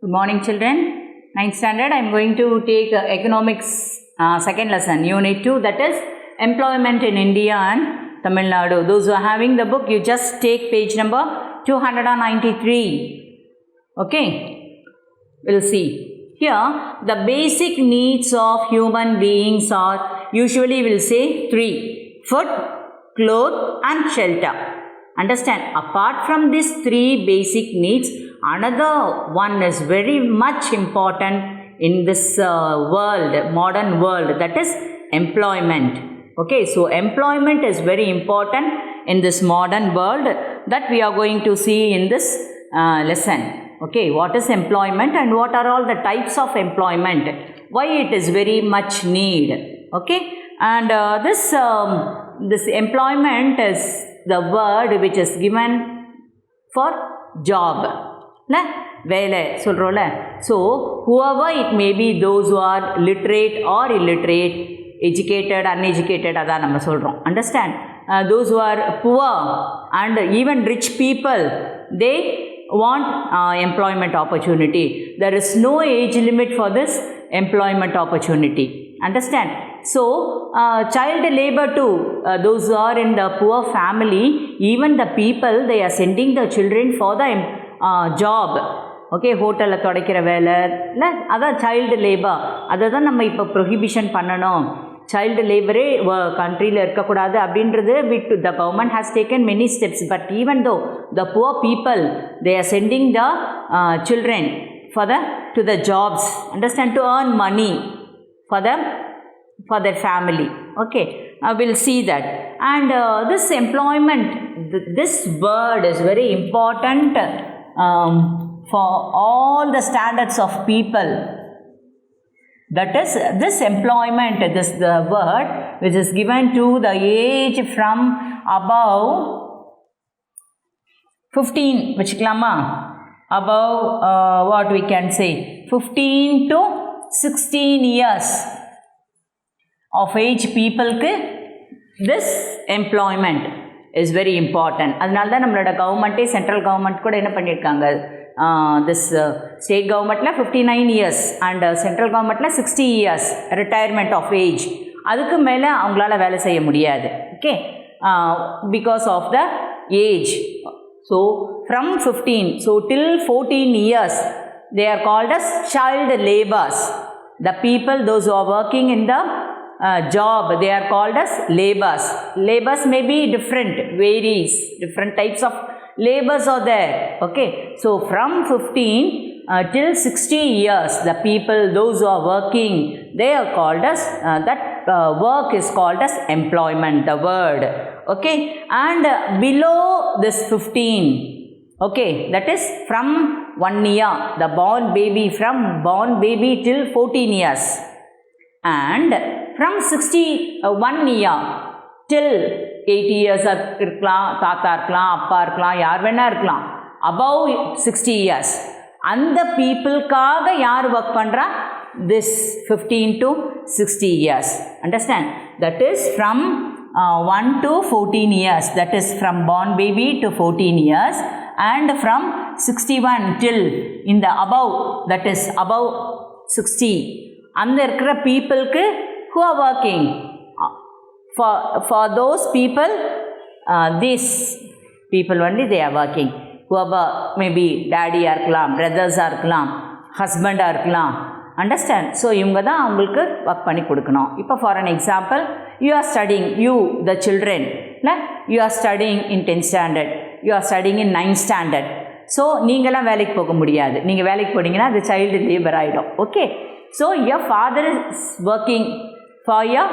Good morning, children. 9th standard, I am going to take economics second lesson, unit 2, that is employment in India and Tamilnadu. Those who are having the book, you just take page number 293. Okay, we'll see. Here, the basic needs of human beings are, usually we'll say 3: food, clothes and shelter. Understand, apart from these 3 basic needs, another one is very much important in this world, modern world, that is employment. Okay, so employment is very important in this modern world that we are going to see in this lesson. Okay, what is employment and what are all the types of employment, why it is very much need. Okay, and this employment is the word which is given for job. வேலை சொல்கிறோம்ல. So whoever it may be, those who are literate or illiterate, educated, uneducated, அதான் நம்ம சொல்கிறோம். Understand? Those who are poor and even rich people, they want employment opportunity. There is no age limit for this employment opportunity. Understand? So child labor too, those who are in the poor family, even the people, they are sending the children for the job. Okay, ஹோட்டலில் துடைக்கிற வேலை இல்லை, அதான் child labour. அதை தான் நம்ம இப்போ prohibition பண்ணணும். Child லேபரே கண்ட்ரியில் இருக்கக்கூடாது அப்படின்றது விட் the government has taken many steps. But even though the poor people, they are sending the children for to the jobs. Understand, to earn money for their family. Okay, we'll see that. And this employment, this word is very important for all the standards of people. That is, this employment, this the word which is given to the age from above 15, vechikkalama, above what we can say 15 to 16 years of age people ku this employment is very important. அதனால தான் நம்மளோட கவர்மெண்ட்டே, central government கூட என்ன பண்ணியிருக்காங்க, this state கவர்மெண்ட்டில் 59 years and central கவர்மெண்ட்டில் 60 years retirement of age. அதுக்கு மேலே அவங்களால வேலை செய்ய முடியாது. Okay, because of the age. So from 15 so till 14 years they are called as child laborers. The people, those who are working in the job, they are called as laborers. Labors may be different, varies, different types of labors are there. Okay, so from 15 till 60 years, the people, those who are working, they are called as that work is called as employment, the word. Okay, and below this 15, okay, that is from 1 year, the born baby, from born baby till 14 years, and from 61 year till 80 years இருக்கலாம், தாத்தா இருக்கலாம், அப்பா இருக்கலாம், யார் வேணா இருக்கலாம், above 60 years. அந்த பீப்புளுக்காக யார் ஒர்க் பண்ணுறா, this 15 to 60 years. Understand? That is from 1 to 14 years, that is from born baby to 14 years, and from 61 till in the above, that is above 60. அந்த இருக்கிற பீப்புளுக்கு who are working, for those people, these people only they are working. Whoever maybe daddy இருக்கலாம், brothers இருக்கலாம், husband இருக்கலாம். Understand? So இவங்க தான் அவங்களுக்கு work பண்ணி கொடுக்கணும். இப்போ for an example, you are studying, you the children, you are studying in 10th standard, you are studying in 9th standard. So நீங்களாம் வேலைக்கு போக முடியாது. நீங்கள் வேலைக்கு போனீங்கன்னா அது சைல்டு லேபர் ஆகிடும். Okay, so your father is working for your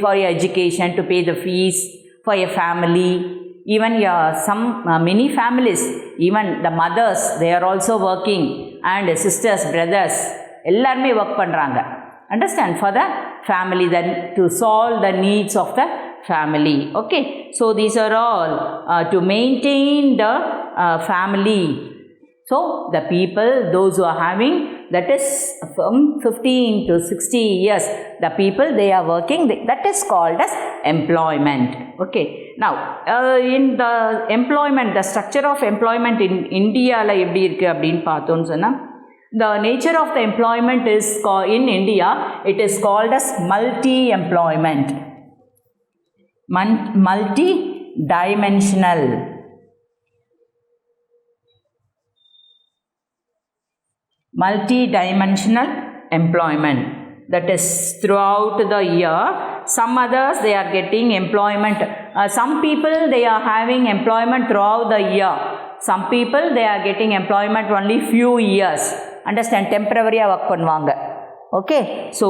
for your education, to pay the fees for your family. Even your many families, even the mothers, they are also working, and sisters, brothers, எல்லாருமே work பண்ணுறாங்க. Understand? For the family, then to solve the needs of the family. Okay, so these are all to maintain the family. So the people, those who are having that is from 15 to 60 years, the people they are working, that is called as employment. Okay, now in the employment, the structure of employment in India la eppadi irukku appdin paathonu sonna, the nature of the employment is in India, it is called as multi-employment, multi-dimensional. Multi-dimensional employment, that is throughout the year. Some others they are getting employment, some people they are having employment throughout the year, some people they are getting employment only few years. Understand, temporary work பண்ணுவாங்க. Okay, so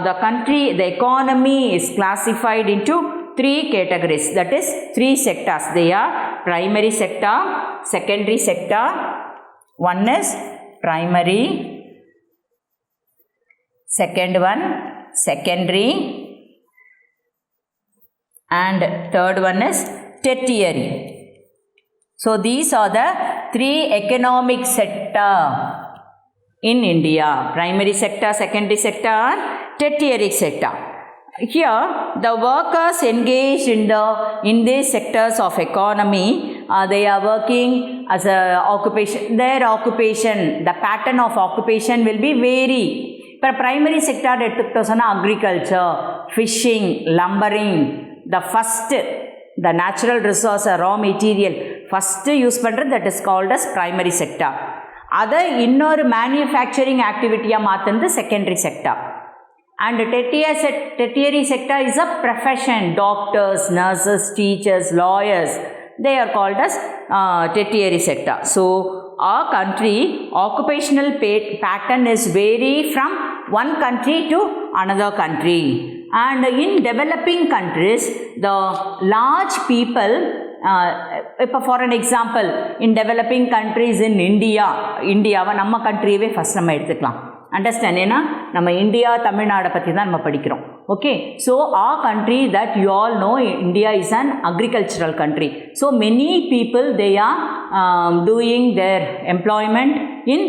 the country, the economy is classified into 3 categories, that is 3 sectors. They are primary sector, secondary sector, one is primary, second one secondary, and third one is tertiary. So these are the 3 economic sector in India: primary sector, secondary sector, and tertiary sector. Here the workers engaged in these sectors of economy, they are working as a occupation. Their occupation, the pattern of occupation will be vary. For primary sector எடுத்துக்கிட்டோம் சொன்னா agriculture, fishing, lumbering, the natural resource, raw material first use பண்றது, that is called as primary sector. அதை இன்னொரு manufacturing activity மாத்துறது secondary sector. And tertiary sector is a profession, doctors, nurses, teachers, lawyers, they are called as tertiary sector. So our country occupational pattern is vary from one country to another country. And in developing countries, the large people, for an example, in developing countries in India, நம்ம countryவே first நம்ம எடுத்துக்கலாம். Understand, ஏன்னா நம்ம India தமிழ்நாடை பற்றி தான் நம்ம படிக்கிறோம். Okay, so our country, that you all know, India is an agricultural country. So many people they are doing their employment in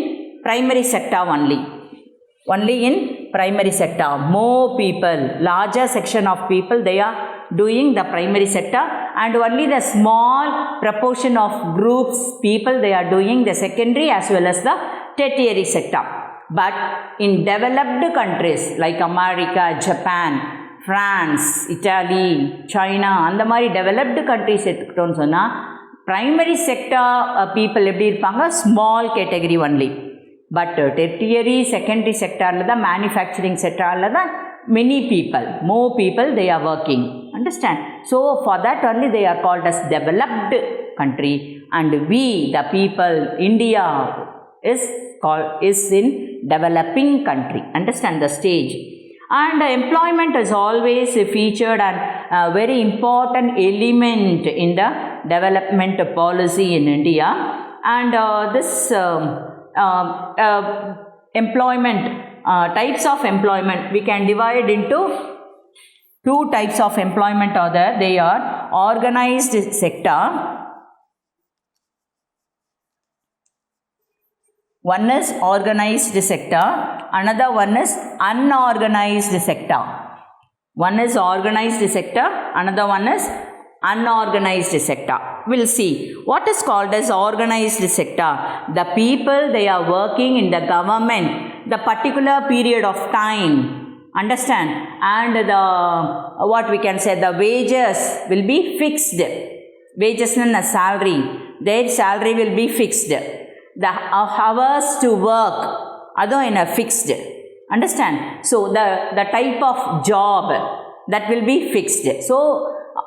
primary sector only in primary sector. More people, larger section of people, they are doing the primary sector, and only the small proportion of groups people they are doing the secondary as well as the tertiary sector. But in developed countries like America, Japan, France, Italy, China, அந்த மாதிரி developed countries எடுத்துக்கிட்டோன்னு சொன்னால் primary sector people எப்படி இருப்பாங்க, small category only. But tertiary, secondary sectorல தான், manufacturing sectorல தான் many people, more people they are working. Understand? So for that only they are called as developed country, and we the people, India is in developing country. Understand the stage. And employment is always featured and very important element in the development policy in India. And this employment, types of employment, we can divide into 2 types of employment are there. They are organized sector. One is organized sector, another one is unorganized sector. One is organized sector, another one is unorganized sector. We'll see what is called as organized sector. The people they are working in the government the particular period of time. Understand? And the what we can say, the wages will be fixed. Wages and salary, their salary will be fixed. The hours to work, adho in a fixed. Understand? So the type of job that will be fixed. So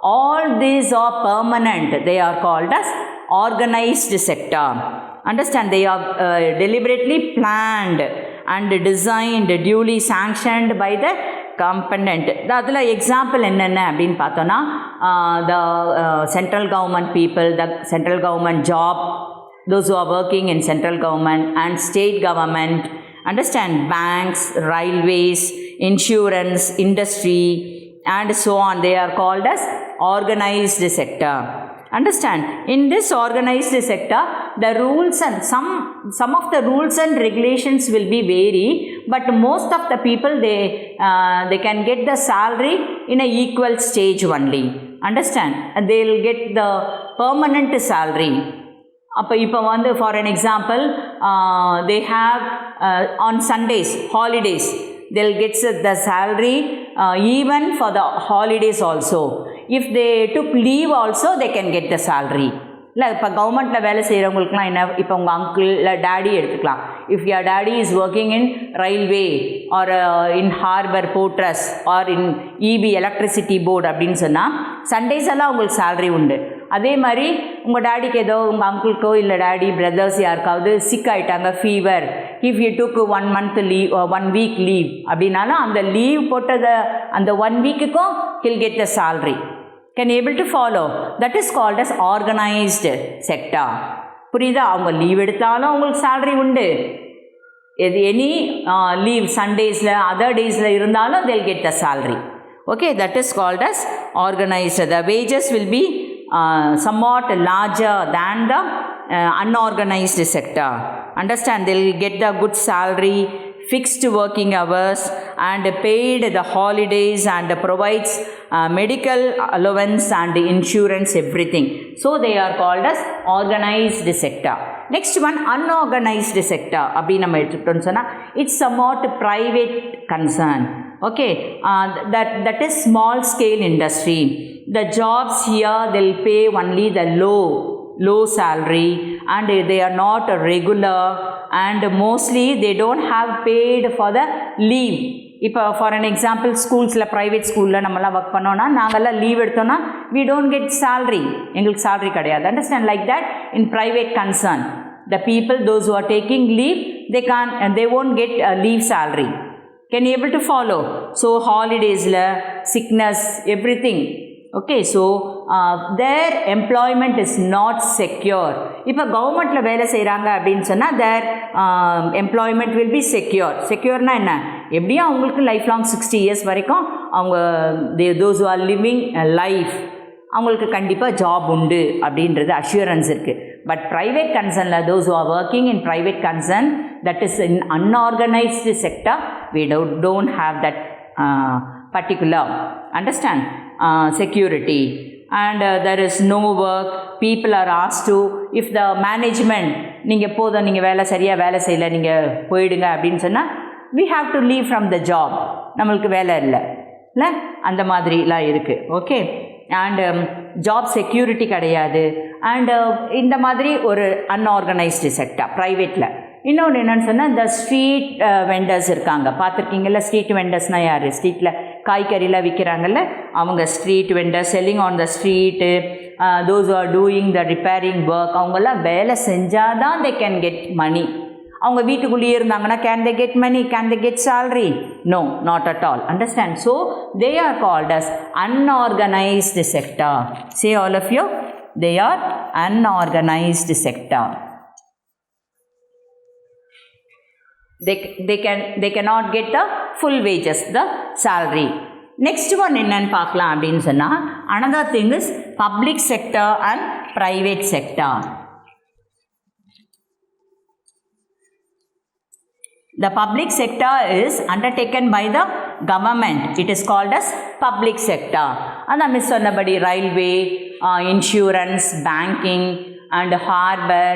all these are permanent. They are called as organized sector. Understand? They are deliberately planned and designed, duly sanctioned by the component. அதில் example என்னென்ன அப்படின்னு பார்த்தோன்னா, the central government people, the central government job, those who are working in central government and state government. Understand? Banks, railways, insurance, industry, and so on. They are called as organized sector. Understand? In this organized sector, the rules and some of the rules and regulations will be vary, but most of the people they can get the salary in a equal stage only. Understand? They'll get the permanent salary. இப்போ வந்து for an example, they have on Sundays, holidays, they'll get the salary even for the holidays also. If they took leave also, they can get the salary. இல்லை இப்போ கவர்மெண்ட்டில் வேலை செய்கிறவங்களுக்குலாம் என்ன, இப்போ உங்கள் uncle இல்லை டேடி எடுத்துக்கலாம். If your daddy is working in railway or in harbour porters or in EB electricity board அப்படின்னு சொன்னால் சண்டேஸ் எல்லாம் உங்களுக்கு சேலரி உண்டு. அதே மாதிரி உங்கள் டேடிக்கு ஏதோ உங்கள் அங்கிள்க்கோ இல்லை டேடி பிரதர்ஸ் யாருக்காவது சிக் ஆகிட்டாங்க, fever, if you took 1 month leave 1 week leave அப்படின்னாலும் அந்த லீவ் போட்டதை அந்த 1 weekக்கும் he'll get the salary. Can you able to follow? That is called as organized sector. புரியுதா? அவங்க லீவ் எடுத்தாலும் அவங்களுக்கு salary உண்டு. எனி லீவ் சண்டேஸில் அதர் டேஸில் இருந்தாலும் they'll get the salary. Okay, that is called as organized. The wages will be somewhat larger than the unorganized sector. Understand? They'll get the good salary, fixed working hours, and paid the holidays, and provides medical allowance and insurance, everything. So they are called as organized sector. Next one, unorganized sector. Abhi nama eduthutonu sonna it's somewhat private concern. Okay, that is small scale industry. The jobs here they'll pay only the low salary, and they are not regular, and mostly they don't have paid for the leave. இப்போ for an example ஸ்கூல்ஸில் private ஸ்கூலில் நம்மலாம் work பண்ணோன்னா நாங்கள்லாம் leave எடுத்தோன்னா we don't get salary. எங்களுக்கு salary கிடையாது. Understand? Like that in private concern, the people those who are taking leave they won't get a leave salary. Can you able to follow? So holidays la sickness everything. Okay, so their employment is not secure. இப்போ கவர்மெண்ட்டில் வேலை செய்கிறாங்க அப்படின்னு சொன்னால் their employment will be secure. செக்யூர்னா என்ன, எப்படியும் அவங்களுக்கு life long 60 years வரைக்கும் அவங்க those who are living life அவங்களுக்கு கண்டிப்பாக ஜாப் உண்டு அப்படின்றது அஷ்யூரன்ஸ் இருக்குது. பட் ப்ரைவேட் கன்சர்னில் those who are working in private concern, that is in unorganized sector, we don't have that particular, understand, security, and there is no work. People are asked to, if the management நீங்கள் போதும் நீங்கள் சரியாக வேலை செய்யலை நீங்கள் போயிடுங்க அப்படின்னு சொன்னால் we have to leave from the job. நம்மளுக்கு வேலை இல்லை அந்த மாதிரிலாம் இருக்குது. ஓகே, அண்ட் ஜாப் செக்யூரிட்டி கிடையாது. அண்டு இந்த மாதிரி ஒரு அன்ஆர்கனைஸ்டு செக்டர் ப்ரைவேட்டில். இன்னொன்று என்னென்னு சொன்னால் இந்த ஸ்ட்ரீட் வெண்டர்ஸ் இருக்காங்க, பார்த்துருக்கீங்கள்ல. ஸ்ட்ரீட் வெண்டர்ஸ்னால் யார்? ஸ்ட்ரீட்டில் காய்கறிலாம் விற்கிறாங்கல்ல அவங்க street vendor, selling on the street, those are doing the repairing work. அவங்கெல்லாம் வேலை செஞ்சால் தான் தே கேன் கெட் மணி. அவங்க வீட்டுக்குள்ளேயே இருந்தாங்கன்னா can they get money, can they get salary? No, not at all. Understand? So they are called as unorganized sector. Say all of you, they are unorganized sector. They cannot get the full wages, the salary. Next one என்னன்னு பார்க்கலாம் அப்படின்னு சொன்னால், another thing is public sector and private sector. The public sector is undertaken by the government. It is called as public sector. And miss சொன்னபடி railway, insurance, banking, and harbor.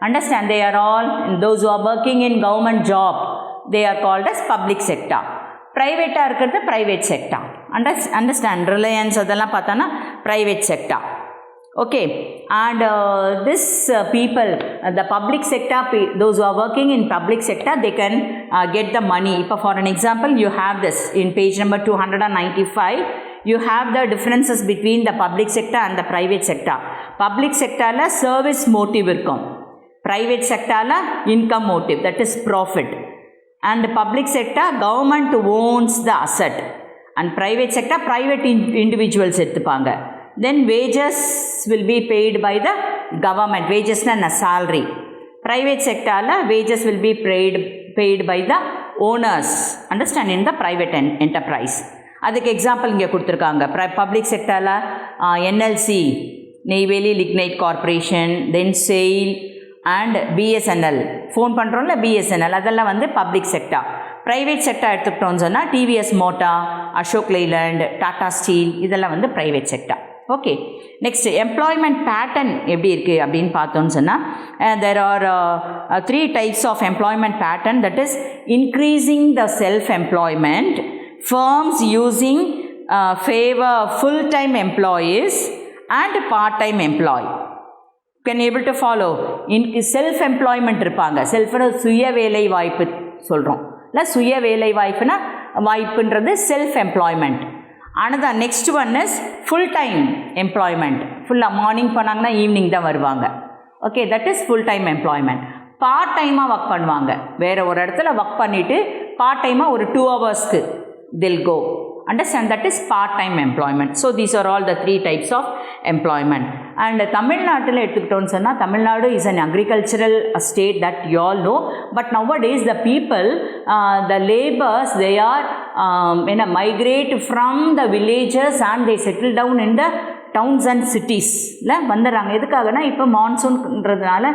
Understand? They are all those who are working in government job. They are called as public sector. Private இருக்கிறது private sector. Understand? Reliance அதெல்லாம் பார்த்தானா private sector. Okay, and this people, the public sector, those who are working in public sector, they can get the money. For an example, you have this in page number 295. You have the differences between the public sector and the private sector. Public sector la service motive irkum. Private sector la income motive, that is profit. And the public sector, government owns the asset. And private sector, private individuals எடுத்துப்பாங்க. Then wages will be paid by the government. Wages na salary. Private sector la wages will be paid by the owners. Understand? In the private enterprise. அதுக்கு example இங்கே கொடுத்துருக்காங்க. Public செக்டரில் NLC, Neyveli lignite corporation, then SAIL, and BSNL phone பண்ணுறோம்ல BSNL அதெல்லாம் வந்து public sector. Private sector எடுத்துக்கிட்டோன்னு சொன்னால் TVS motor, Ashok Leyland, Tata steel இதெல்லாம் வந்து private sector. Okay, next employment pattern எப்படி இருக்குது அப்படின்னு பார்த்தோன்னு சொன்னால் there are 3 types of employment pattern, that is increasing the self-employment, firms using favor full-time employees and part-time employee. Can you able to follow? In self-employment இருப்பாங்க, சுய வேலை வாய்ப்பு சொல்கிறோம் இல்லை, சுய வேலை வாய்ப்புன்றது self-employment. another next one is full-time employment, ஃபுல்லாக morning போனாங்கன்னா ஈவினிங் தான் வருவாங்க. Okay, that is full-time employment. Part டைமாக ஒர்க் பண்ணுவாங்க, வேறு ஒரு இடத்துல ஒர்க் பண்ணிவிட்டு பார்ட் டைமாக ஒரு 2 ஹவர்ஸ்க்கு they'll go. Understand, that is part-time employment. So these are all the 3 types of employment. And Tamilnadu எடுத்துக்கிட்டோன்னு சொன்னால், Tamilnadu is an agricultural state that you all know, but nowadays the people, the laborers, they are migrate from the villages and they settle down in the towns and cities வந்துடுறாங்க. எதுக்காகனா இப்போ மான்சூன்ன்றதுனால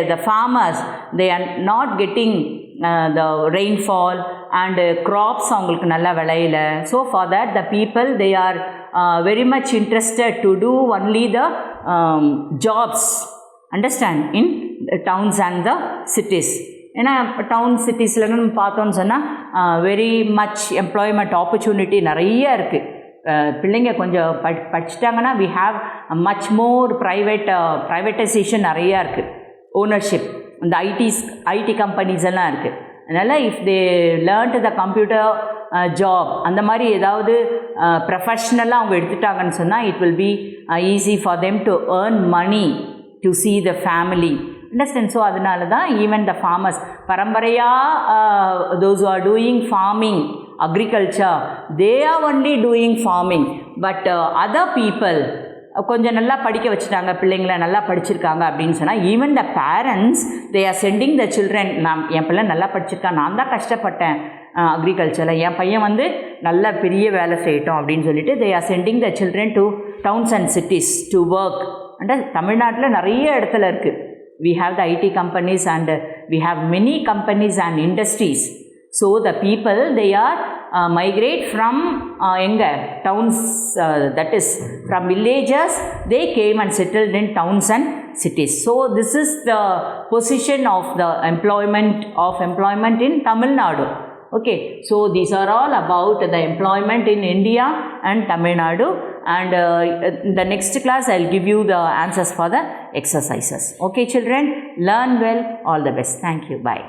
the farmers, they are not getting the rainfall and crops அவங்களுக்கு நல்லா விளையல. So for that the people, they are very much interested to do only the jobs, understand, in the towns and the cities. ஏன்னா down சிட்டிஸில் நம்ம பார்த்தோன்னு சொன்னால் very much employment opportunity நிறைய இருக்குது. பிள்ளைங்க கொஞ்சம் படிச்சிட்டாங்கன்னா we have much more privatization நிறையா இருக்குது, ஓனர்ஷிப், இந்த ஐடி கம்பெனிஸ் எல்லாம் இருக்குது. அதனால் if they learned the computer job அந்த மாதிரி ஏதாவது ப்ரொஃபஷ்னலாக அவங்க எடுத்துட்டாங்கன்னு சொன்னால் it will be easy for them to earn money to see the family. Understand? So அதனால தான் even the farmers பரம்பரையாக those who are doing farming, agriculture, they are only doing farming, but other people கொஞ்சம் நல்லா படிக்க வச்சுட்டாங்க, பிள்ளைங்களை நல்லா படிச்சிருக்காங்க அப்படின்னு சொன்னால் even the parents they are sending the children, என் பிள்ளை நல்லா படிச்சிருக்கான், நான் தான் கஷ்டப்பட்டேன் அக்ரிகல்ச்சரில், என் பையன் வந்து நல்ல பெரிய வேலை செய்யட்டும் அப்படின்னு சொல்லிட்டு they are sending the children to towns and cities to work. And தமிழ்நாட்டில் நிறைய இடத்துல இருக்குது. we have the IT companies and we have many companies and industries. So the people, they are migrate from towns, that is from villages, they came and settled in towns and cities. So this is the position of the employment in Tamil Nadu. Okay, so these are all about the employment in India and Tamil Nadu, and in the next class I'll give you the answers for the exercises. Okay children, learn well, all the best. Thank you, bye.